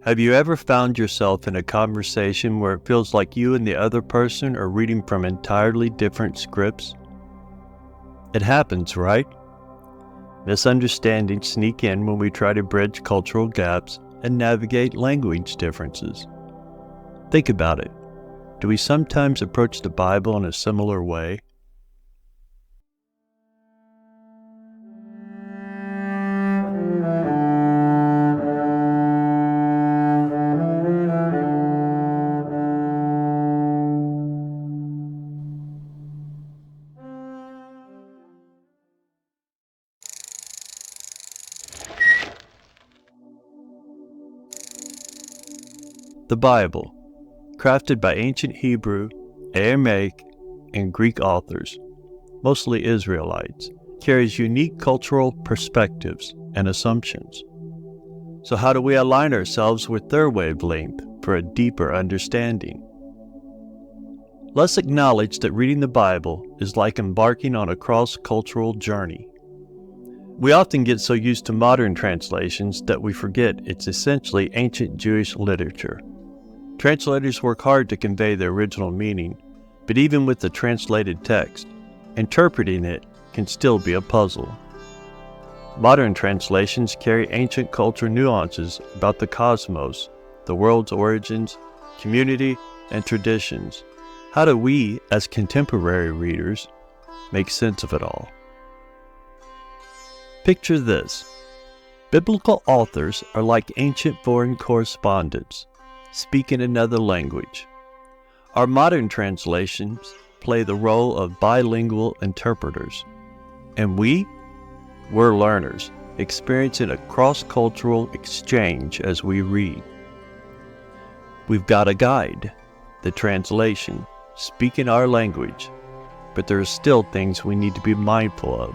Have you ever found yourself in a conversation where it feels like you and the other person are reading from entirely different scripts? It happens, right? Misunderstandings sneak in when we try to bridge cultural gaps and navigate language differences. Think about it. Do we sometimes approach the Bible in a similar way? The Bible, crafted by ancient Hebrew, Aramaic, and Greek authors, mostly Israelites, carries unique cultural perspectives and assumptions. So how do we align ourselves with their wavelength for a deeper understanding? Let's acknowledge that reading the Bible is like embarking on a cross-cultural journey. We often get so used to modern translations that we forget it's essentially ancient Jewish literature. Translators work hard to convey the original meaning, but even with the translated text, interpreting it can still be a puzzle. Modern translations carry ancient culture nuances about the cosmos, the world's origins, community, and traditions. How do we, as contemporary readers, make sense of it all? Picture this. Biblical authors are like ancient foreign correspondents, speaking another language. Our modern translations play the role of bilingual interpreters. And we're learners, experiencing a cross-cultural exchange as we read. We've got a guide, the translation, speaking our language, but there are still things we need to be mindful of.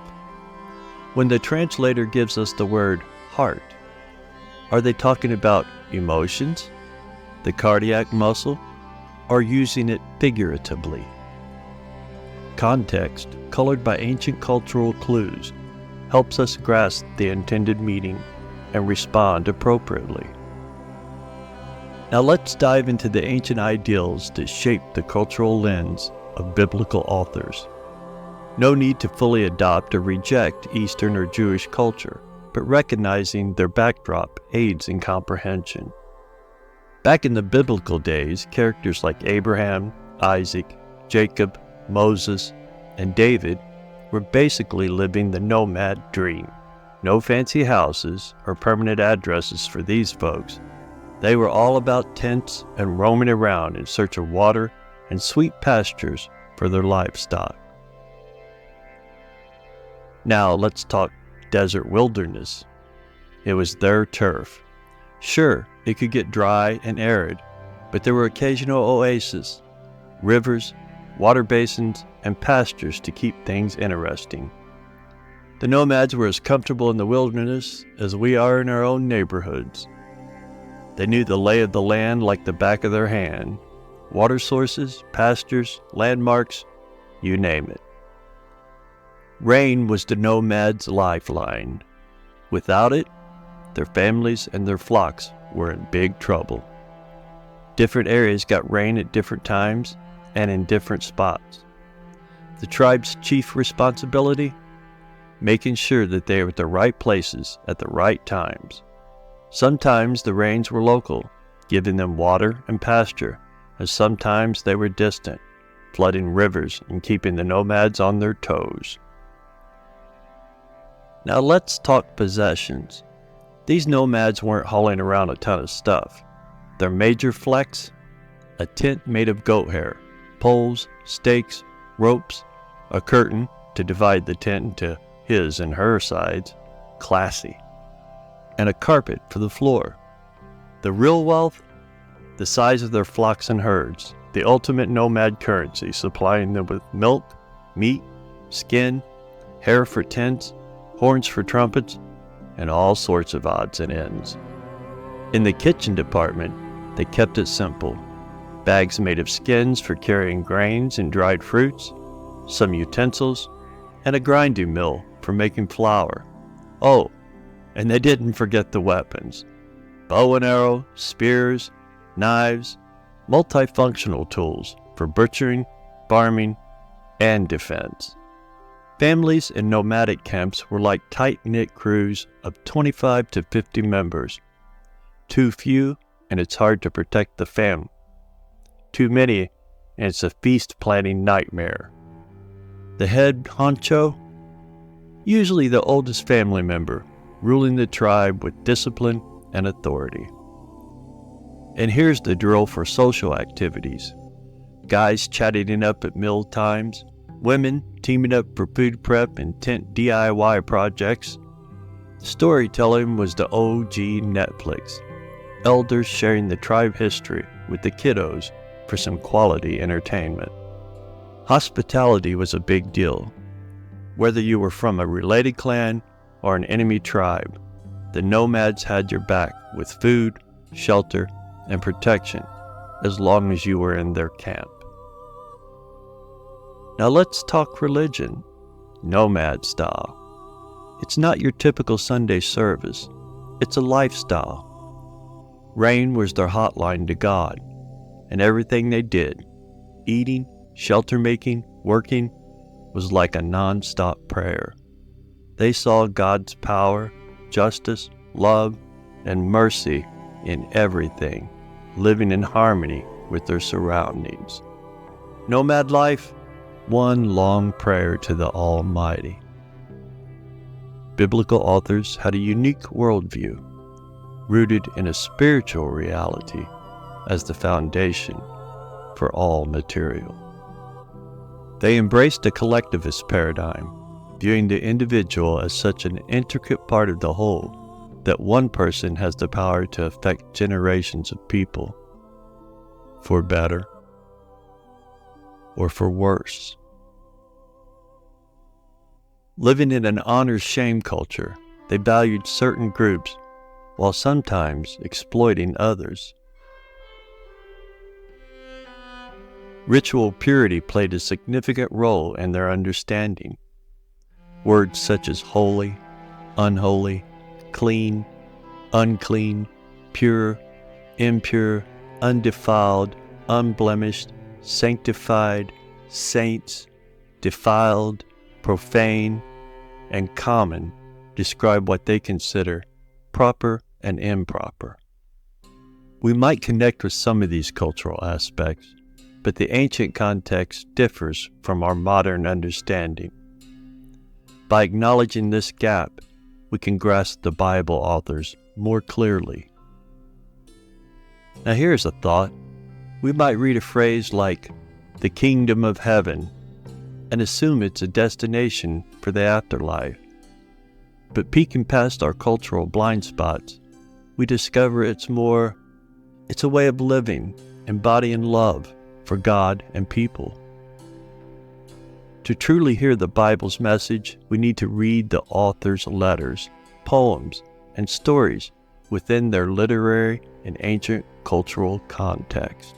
When the translator gives us the word heart, are they talking about emotions, the cardiac muscle, or using it figuratively? Context, colored by ancient cultural clues, helps us grasp the intended meaning and respond appropriately. Now let's dive into the ancient ideals that shape the cultural lens of biblical authors. No need to fully adopt or reject Eastern or Jewish culture, but recognizing their backdrop aids in comprehension. Back in the biblical days, characters like Abraham, Isaac, Jacob, Moses, and David were basically living the nomad dream. No fancy houses or permanent addresses for these folks. They were all about tents and roaming around in search of water and sweet pastures for their livestock. Now let's talk desert wilderness. It was their turf. Sure, it could get dry and arid, but there were occasional oases, rivers, water basins, and pastures to keep things interesting. The nomads were as comfortable in the wilderness as we are in our own neighborhoods. They knew the lay of the land like the back of their hand. Water sources, pastures, landmarks, you name it. Rain was the nomads' lifeline. Without it, their families and their flocks were in big trouble. Different areas got rain at different times and in different spots. The tribe's chief responsibility? Making sure that they were at the right places at the right times. Sometimes the rains were local, giving them water and pasture, and sometimes they were distant, flooding rivers and keeping the nomads on their toes. Now let's talk possessions. These nomads weren't hauling around a ton of stuff. Their major flex? A tent made of goat hair, poles, stakes, ropes, a curtain to divide the tent into his and her sides, classy, and a carpet for the floor. The real wealth? The size of their flocks and herds, the ultimate nomad currency, supplying them with milk, meat, skin, hair for tents, horns for trumpets, and all sorts of odds and ends. In the kitchen department, they kept it simple. Bags made of skins for carrying grains and dried fruits, some utensils, and a grinding mill for making flour. Oh, and they didn't forget the weapons. bow and arrow, spears, knives, multifunctional tools for butchering, farming, and defense. Families in nomadic camps were like tight-knit crews of 25 to 50 members. Too few, and it's hard to protect the family. Too many, and it's a feast-planning nightmare. The head honcho? Usually the oldest family member, ruling the tribe with discipline and authority. And here's the drill for social activities. Guys chatting it up at meal times, women teaming up for food prep and tent DIY projects. Storytelling was the OG Netflix. Elders sharing the tribe history with the kiddos for some quality entertainment. Hospitality was a big deal. Whether you were from a related clan or an enemy tribe, the nomads had your back with food, shelter, and protection as long as you were in their camp. Now let's talk religion, nomad style. It's not your typical Sunday service. It's a lifestyle. Rain was their hotline to God, and everything they did, eating, shelter making, working, was like a non-stop prayer. They saw God's power, justice, love, and mercy in everything, living in harmony with their surroundings. Nomad life, one long prayer to the Almighty. Biblical authors had a unique worldview, rooted in a spiritual reality as the foundation for all material. They embraced a collectivist paradigm, viewing the individual as such an intricate part of the whole that one person has the power to affect generations of people, for better or for worse. Living in an honor-shame culture, they valued certain groups while sometimes exploiting others. Ritual purity played a significant role in their understanding. Words such as holy, unholy, clean, unclean, pure, impure, undefiled, unblemished, sanctified, saints, defiled, profane, and common describe what they consider proper and improper. We might connect with some of these cultural aspects, but the ancient context differs from our modern understanding. By acknowledging this gap, we can grasp the Bible authors more clearly. Now here's a thought. We might read a phrase like, the kingdom of heaven, and assume it's a destination for the afterlife. But peeking past our cultural blind spots, we discover it's a way of living, embodying love for God and people. To truly hear the Bible's message, we need to read the author's letters, poems, and stories within their literary and ancient cultural context,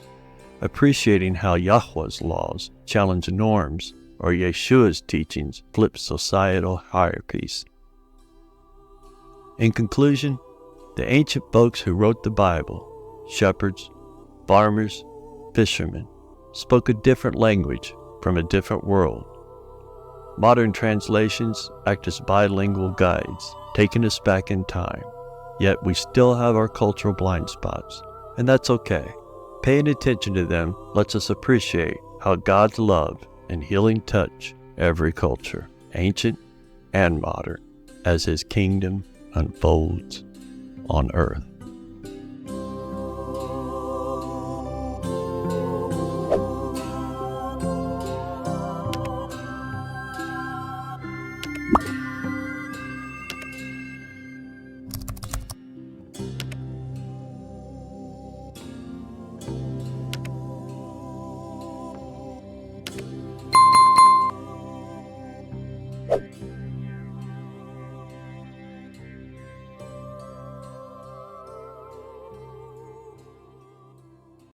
appreciating how Yahweh's laws challenge norms or Yeshua's teachings flip societal hierarchies. In conclusion, the ancient folks who wrote the Bible, shepherds, farmers, fishermen, spoke a different language from a different world. Modern translations act as bilingual guides, taking us back in time. Yet we still have our cultural blind spots, and that's okay. Paying attention to them lets us appreciate how God's love and healing touch every culture, ancient and modern, as His kingdom unfolds on earth.